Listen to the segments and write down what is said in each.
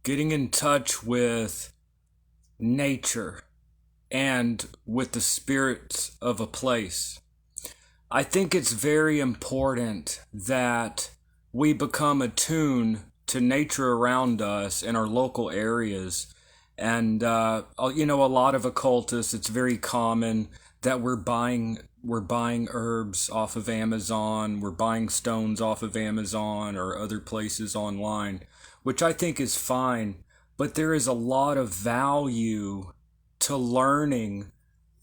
getting in touch with nature and with the spirits of a place. I think it's very important that we become attuned to nature around us in our local areas. And a lot of occultists, it's very common that we're buying herbs off of Amazon, we're buying stones off of Amazon or other places online, which I think is fine, but there is a lot of value to learning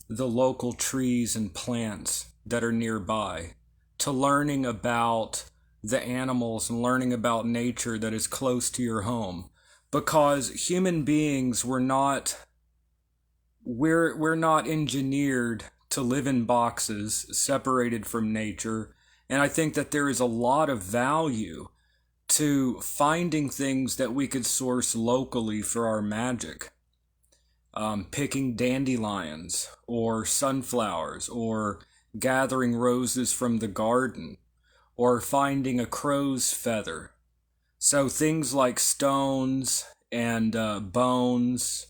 the local trees and plants that are nearby, to learning about the animals and learning about nature that is close to your home. Because human beings we're not engineered to live in boxes separated from nature. And I think that there is a lot of value to finding things that we could source locally for our magic. Picking dandelions or sunflowers or gathering roses from the garden or finding a crow's feather. So things like stones and bones,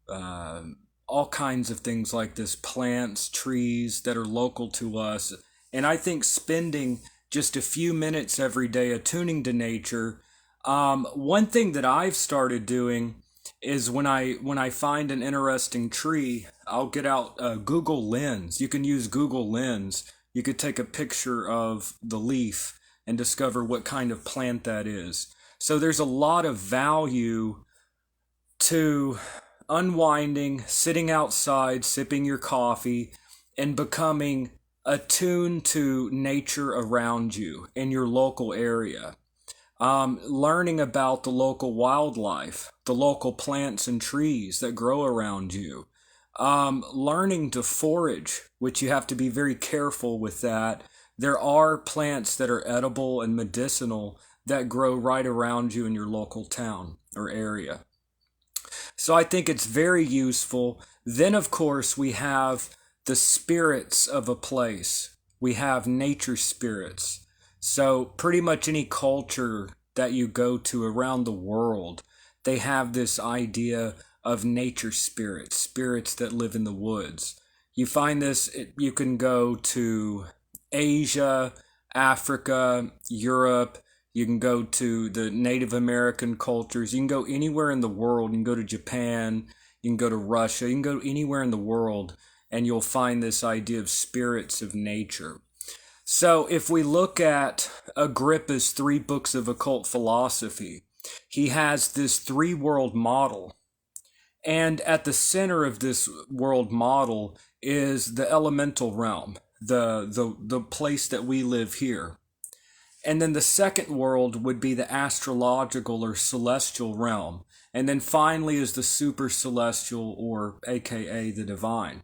uh, all kinds of things like this, plants, trees that are local to us. And I think spending just a few minutes every day attuning to nature. One thing that I've started doing is when I find an interesting tree, I'll get out Google Lens. You can use Google Lens. You could take a picture of the leaf and discover what kind of plant that is. So there's a lot of value to unwinding, sitting outside, sipping your coffee, and becoming attuned to nature around you in your local area. Learning about the local wildlife, the local plants and trees that grow around you. Learning to forage, which you have to be very careful with that. There are plants that are edible and medicinal that grow right around you in your local town or area. So I think it's very useful. Then, of course, we have the spirits of a place. We have nature spirits. So pretty much any culture that you go to around the world, they have this idea of nature spirits, spirits that live in the woods. You find this, you can go to Asia, Africa, Europe. You can go to the Native American cultures. You can go anywhere in the world. You can go to Japan. You can go to Russia. You can go anywhere in the world, and you'll find this idea of spirits of nature. So if we look at Agrippa's three books of occult philosophy, he has this three world model. And at the center of this world model is the elemental realm, the place that we live here. And then the second world would be the astrological or celestial realm. And then finally is the super celestial, or AKA the divine.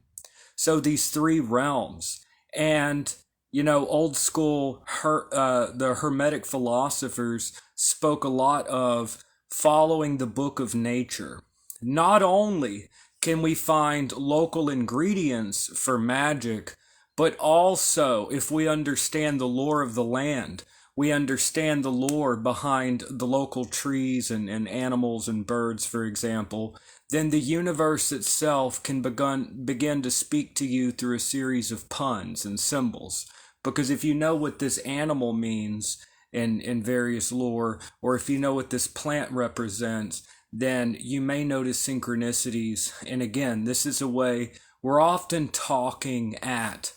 So these three realms. And, old school, the Hermetic philosophers spoke a lot of following the book of nature. Not only can we find local ingredients for magic, but also if we understand the lore of the land, we understand the lore behind the local trees and animals and birds, for example, then the universe itself can begin to speak to you through a series of puns and symbols. Because if you know what this animal means in various lore, or if you know what this plant represents, then you may notice synchronicities. And again, this is a way we're often talking at,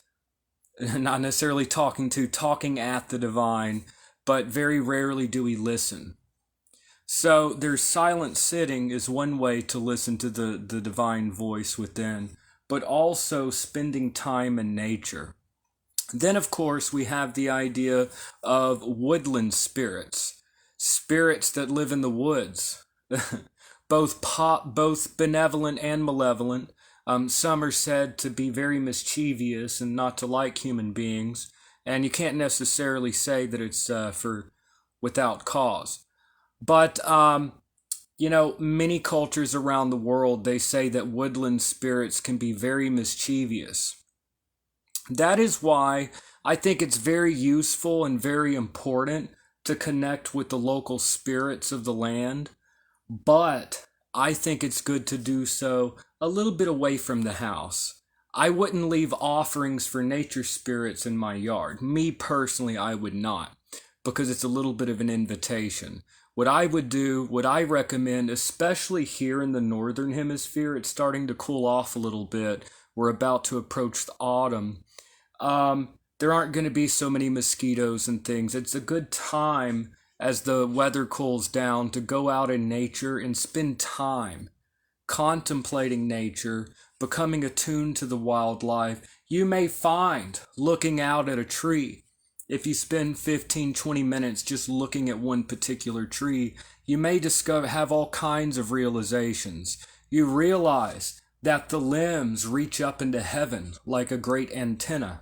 not necessarily talking at the divine, but very rarely do we listen. So there's silent sitting is one way to listen to the divine voice within, but also spending time in nature. Then, of course, we have the idea of woodland spirits, spirits that live in the woods, both benevolent and malevolent. Some are said to be very mischievous and not to like human beings, and you can't necessarily say that it's for without cause. But many cultures around the world, they say that woodland spirits can be very mischievous. That is why I think it's very useful and very important to connect with the local spirits of the land. but I think it's good to do so a little bit away from the house. I wouldn't leave offerings for nature spirits in my yard. Me personally, I would not, because it's a little bit of an invitation. What I would do, what I recommend, especially here in the northern hemisphere, it's starting to cool off a little bit. We're about to approach the autumn. There aren't going to be so many mosquitoes and things. It's a good time as the weather cools down to go out in nature and spend time contemplating nature, becoming attuned to the wildlife. You may find looking out at a tree, if you spend 15, 20 minutes just looking at one particular tree, you may have all kinds of realizations. You realize that the limbs reach up into heaven like a great antenna,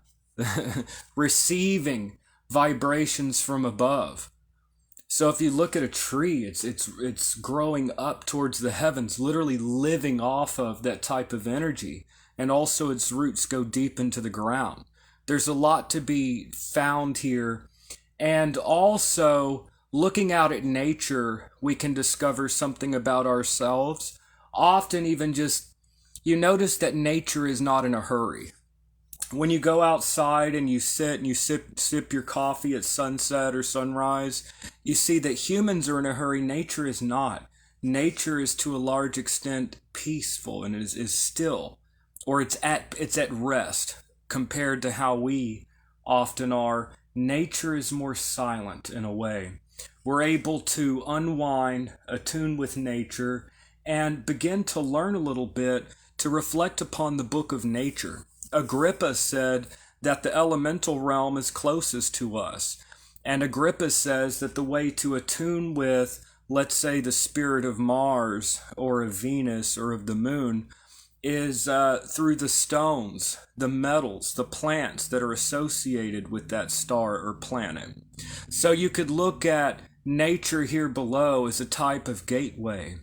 receiving vibrations from above. So if you look at a tree, it's growing up towards the heavens, literally living off of that type of energy. And also its roots go deep into the ground. There's a lot to be found here. And also, looking out at nature, we can discover something about ourselves. Often even just, you notice that nature is not in a hurry. When you go outside and you sit and you sip your coffee at sunset or sunrise, you see that humans are in a hurry. Nature is not. Nature is to a large extent peaceful and is still, or it's at rest compared to how we often are. Nature is more silent in a way. We're able to unwind, attune with nature, and begin to learn a little bit to reflect upon the book of nature. Agrippa said that the elemental realm is closest to us. And Agrippa says that the way to attune with, let's say, the spirit of Mars or of Venus or of the moon is through the stones, the metals, the plants that are associated with that star or planet. So you could look at nature here below as a type of gateway,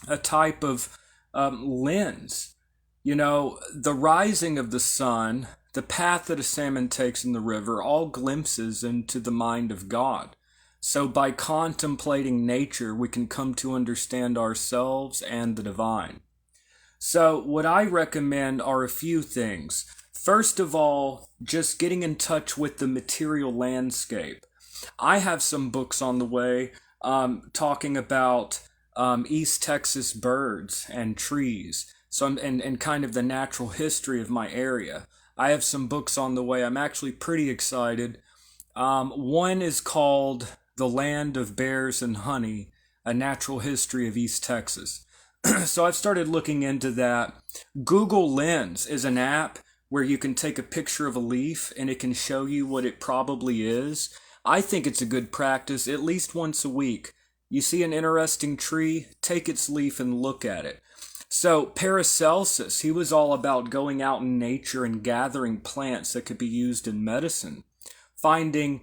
a type of lens. You know, the rising of the sun, the path that a salmon takes in the river, all glimpses into the mind of God. So by contemplating nature, we can come to understand ourselves and the divine. So what I recommend are a few things. First of all, just getting in touch with the material landscape. I have some books on the way talking about East Texas birds and trees. So and kind of the natural history of my area. I have some books on the way. I'm actually pretty excited. One is called The Land of Bears and Honey, A Natural History of East Texas. So I've started looking into that. Google Lens is an app where you can take a picture of a leaf and it can show you what it probably is. I think it's a good practice at least once a week. You see an interesting tree, take its leaf and look at it. So Paracelsus, he was all about going out in nature and gathering plants that could be used in medicine. Attuning,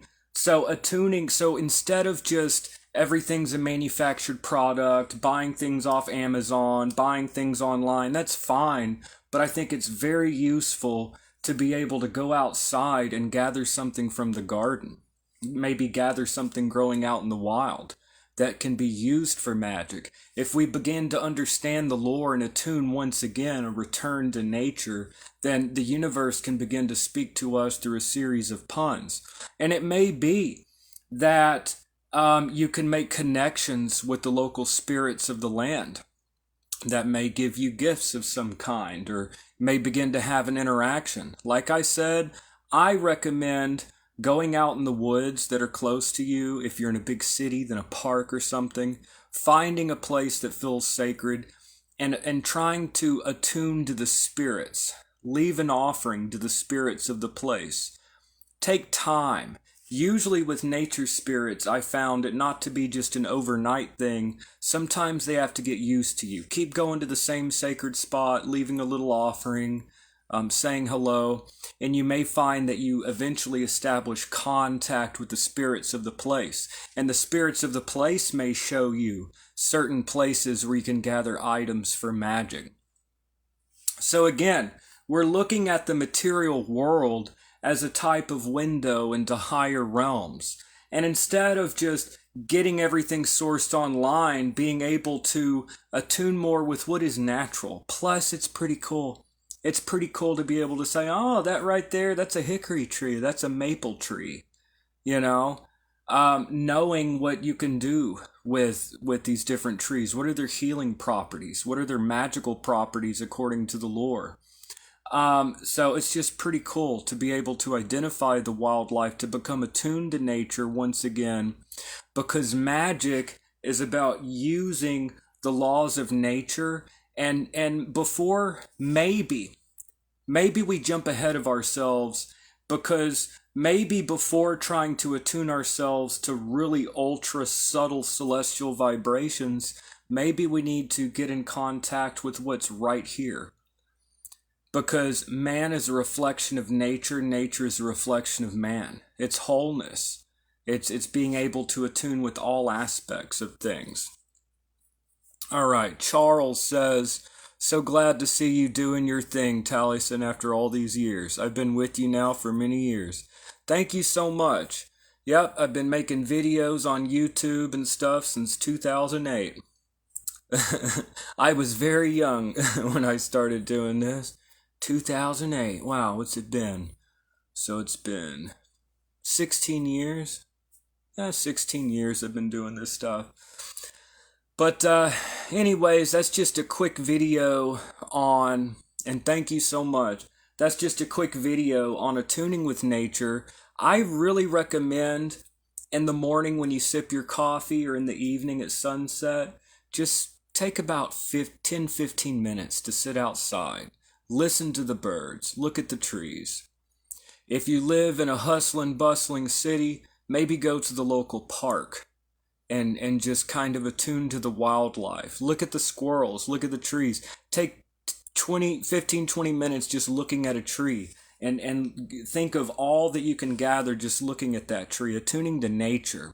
so instead of just everything's a manufactured product, buying things off Amazon, buying things online, that's fine. But I think it's very useful to be able to go outside and gather something from the garden. Maybe gather something growing out in the wild that can be used for magic. If we begin to understand the lore and attune once again and return to nature, then the universe can begin to speak to us through a series of puns. And it may be that you can make connections with the local spirits of the land that may give you gifts of some kind or may begin to have an interaction. Like I said, I recommend going out in the woods that are close to you, if you're in a big city, then a park or something, finding a place that feels sacred and trying to attune to the spirits. Leave an offering to the spirits of the place. Take time. Usually with nature spirits, I found it not to be just an overnight thing. Sometimes they have to get used to you. Keep going to the same sacred spot, leaving a little offering, saying hello, and you may find that you eventually establish contact with the spirits of the place. And the spirits of the place may show you certain places where you can gather items for magic. So again, we're looking at the material world as a type of window into higher realms. And instead of just getting everything sourced online, being able to attune more with what is natural. Plus, it's pretty cool. It's pretty cool to be able to say, oh, that right there, that's a hickory tree, that's a maple tree, you know? Knowing what you can do with these different trees. What are their healing properties? What are their magical properties according to the lore? So it's just pretty cool to be able to identify the wildlife, to become attuned to nature once again, because magic is about using the laws of nature. And before, maybe we jump ahead of ourselves, because maybe before trying to attune ourselves to really ultra subtle celestial vibrations, maybe we need to get in contact with what's right here, because man is a reflection of nature, nature is a reflection of man. It's wholeness. It's being able to attune with all aspects of things. All right, Charles says, so glad to see you doing your thing, Taliesin, after all these years. I've been with you now for many years. Thank you so much. Yep, I've been making videos on YouTube and stuff since 2008. I was very young when I started doing this. 2008. Wow, what's it been? So it's been 16 years? Yeah, 16 years I've been doing this stuff. But anyways, that's just a quick video on, and thank you so much. That's just a quick video on attuning with nature. I really recommend in the morning when you sip your coffee, or in the evening at sunset, just take about 10-15 minutes to sit outside. Listen to the birds, look at the trees. If you live in a hustling, bustling city, maybe go to the local park and just kind of attune to the wildlife. Look at the squirrels, look at the trees. Take 20 minutes just looking at a tree, and think of all that you can gather just looking at that tree, attuning to nature.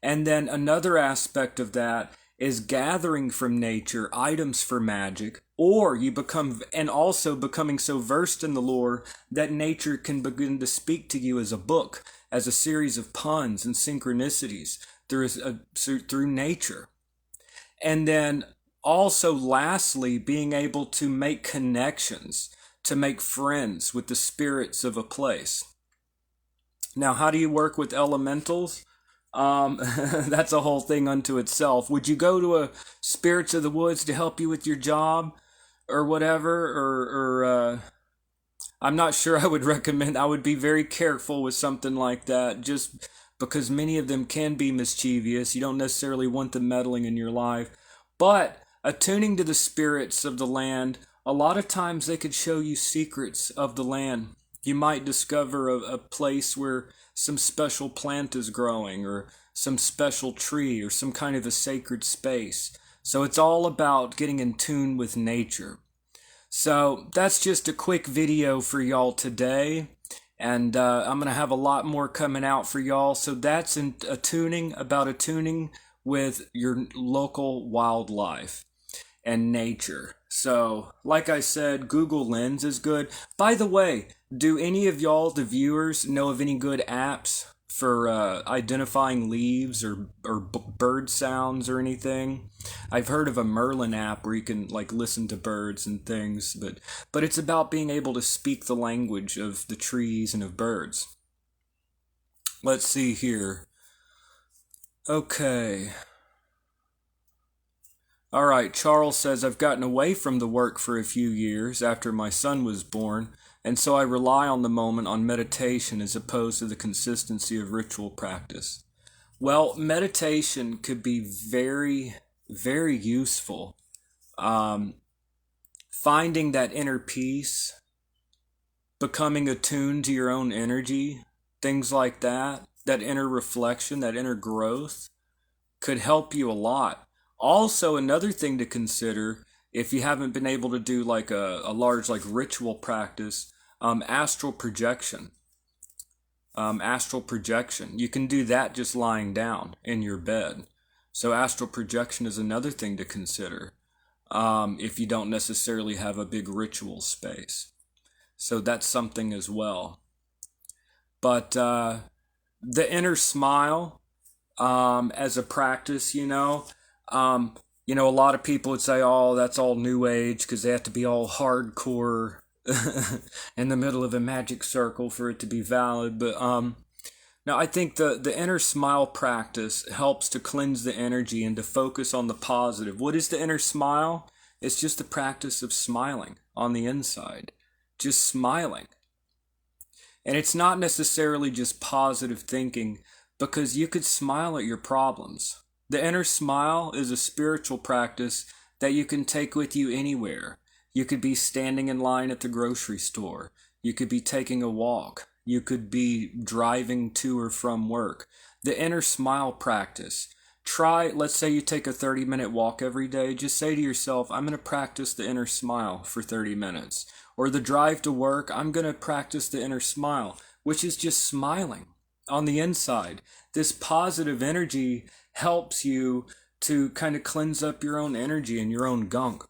And then another aspect of that is gathering from nature items for magic, or you become, and also becoming so versed in the lore that nature can begin to speak to you as a book, as a series of puns and synchronicities through nature. And then also, lastly, being able to make connections, to make friends with the spirits of a place. Now, how do you work with elementals? That's a whole thing unto itself. Would you go to a spirits of the woods to help you with your job or whatever? Or I'm not sure I would recommend. I would be very careful with something like that, just because many of them can be mischievous. You don't necessarily want them meddling in your life. But attuning to the spirits of the land, a lot of times they could show you secrets of the land. You might discover a place where some special plant is growing, or some special tree, or some kind of a sacred space. So it's all about getting in tune with nature. So that's just a quick video for y'all today. And I'm going to have a lot more coming out for y'all. So that's about attuning with your local wildlife and nature. So, like I said, Google Lens is good. By the way, do any of y'all, the viewers, know of any good apps for identifying leaves or bird sounds or anything? I've heard of a Merlin app where you can like listen to birds and things, but it's about being able to speak the language of the trees and of birds. Let's see here. Okay. All right, Charles says, I've gotten away from the work for a few years after my son was born, and so I rely on the moment on meditation as opposed to the consistency of ritual practice. Well, meditation could be very, very useful. Finding that inner peace, becoming attuned to your own energy, things like that, that inner reflection, that inner growth could help you a lot. Also, another thing to consider, if you haven't been able to do like a large like ritual practice, astral projection. Astral projection. You can do that just lying down in your bed. So astral projection is another thing to consider if you don't necessarily have a big ritual space. So that's something as well. But the inner smile, as a practice, a lot of people would say, oh, that's all new age because they have to be all hardcore in the middle of a magic circle for it to be valid. But now I think the inner smile practice helps to cleanse the energy and to focus on the positive. What is the inner smile? It's just the practice of smiling on the inside, just smiling. And it's not necessarily just positive thinking, because you could smile at your problems. The inner smile is a spiritual practice that you can take with you anywhere. You could be standing in line at the grocery store. You could be taking a walk. You could be driving to or from work. The inner smile practice. Let's say you take a 30-minute walk every day. Just say to yourself, I'm going to practice the inner smile for 30 minutes. Or the drive to work, I'm going to practice the inner smile, which is just smiling on the inside. This positive energy helps you to kind of cleanse up your own energy and your own gunk.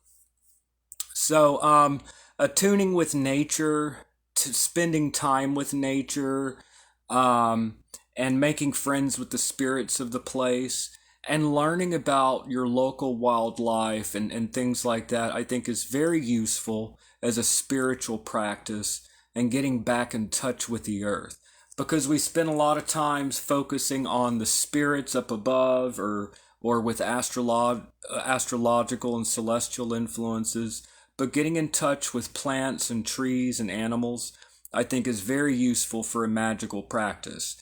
So, attuning with nature, to spending time with nature, and making friends with the spirits of the place, and learning about your local wildlife and things like that, I think is very useful as a spiritual practice and getting back in touch with the earth. Because we spend a lot of times focusing on the spirits up above or with astrological and celestial influences, but getting in touch with plants and trees and animals, I think is very useful for a magical practice.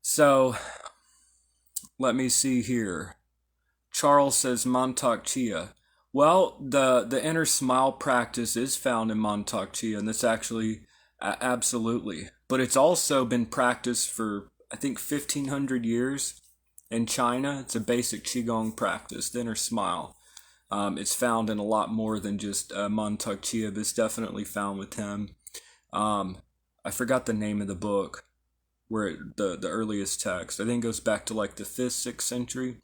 So, let me see here. Charles says Montauk Chia. Well, the inner smile practice is found in Montauk Chia, and that's actually absolutely. But it's also been practiced for, I think, 1,500 years in China. It's a basic Qigong practice, the inner smile. It's found in a lot more than just Montauk Chia, but it's definitely found with him. I forgot the name of the book, where the earliest text. I think it goes back to like the 5th, 6th century.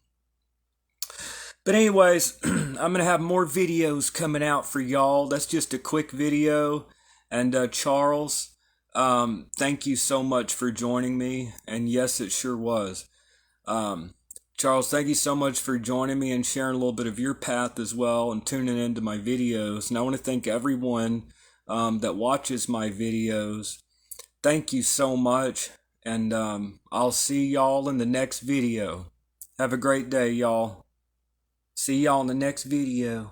But anyways, I'm going to have more videos coming out for y'all. That's just a quick video. And Charles, thank you so much for joining me. And yes, it sure was. Charles, thank you so much for joining me and sharing a little bit of your path as well and tuning into my videos. And I want to thank everyone that watches my videos. Thank you so much. And I'll see y'all in the next video. Have a great day, y'all. See y'all in the next video.